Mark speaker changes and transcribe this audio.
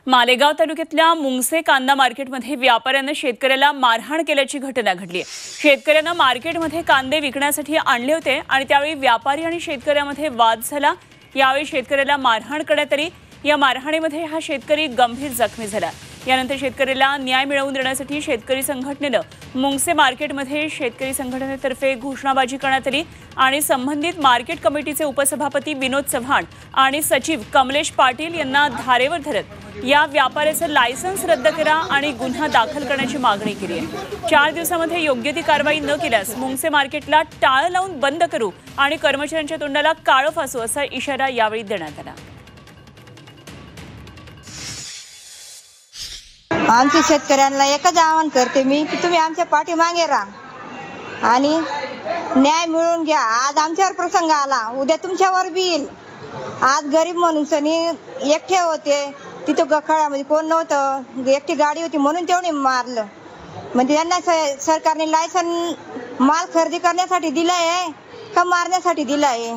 Speaker 1: मालेगाव तालुक्यातल्या मुंगसे कांदा मार्केटमध्ये व्यापाऱ्यानं शेतकऱ्याला मारहाण केल्याची घटना घडली आहे। शेतकऱ्यानं मार्केटमध्ये कांदे विकण्यासाठी आणले होते आणि त्यावेळी व्यापारी आणि शेतकऱ्यामध्ये वाद झाला। यावेळी शेतकऱ्याला मारहाण करण्यात आली। या मारहाणीमध्ये हा शेतकरी गंभीर जखमी झाला। यानंतर शेतकऱ्याला न्याय मिळवून देण्यासाठी शेतकरी संघटनेनं मुंगसे मार्केटमध्ये शेतकरी संघटनेतर्फे घोषणाबाजी करण्यात आली आणि संबंधित मार्केट कमिटीचे उपसभापती विनोद चव्हाण आणि सचिव कमलेश पाटील यांना धारेवर धरत या व्यापाऱ्याचं लायसन्स रद्द करा आणि गुन्हा दाखल करण्याची मागणी केली आहे। 4 दिवसांमध्ये योग्य ती कारवाई न केल्यास मुंगसे मार्केटला टाळ लावून बंद करू आणि कर्मचाऱ्यांच्या तोंडाला काळं फासू असा इशारा यावेळी देण्यात आला।
Speaker 2: आमच्या शेतकऱ्यांना एकच आवाहन करते मी की तुम्ही आमच्या पाठीमागे राहा आणि न्याय मिळवून घ्या। आज आमच्यावर प्रसंग आला, उद्या तुमच्यावर बी येईल। आज गरीब माणूसांनी एकटे होते, तिथं गखाळामध्ये कोण नव्हतं, एकटी गाडी होती म्हणून तेवढे मारलं। म्हणजे यांना सरकारने लायसन माल खरेदी करण्यासाठी दिलं आहे का मारण्यासाठी दिलं आहे?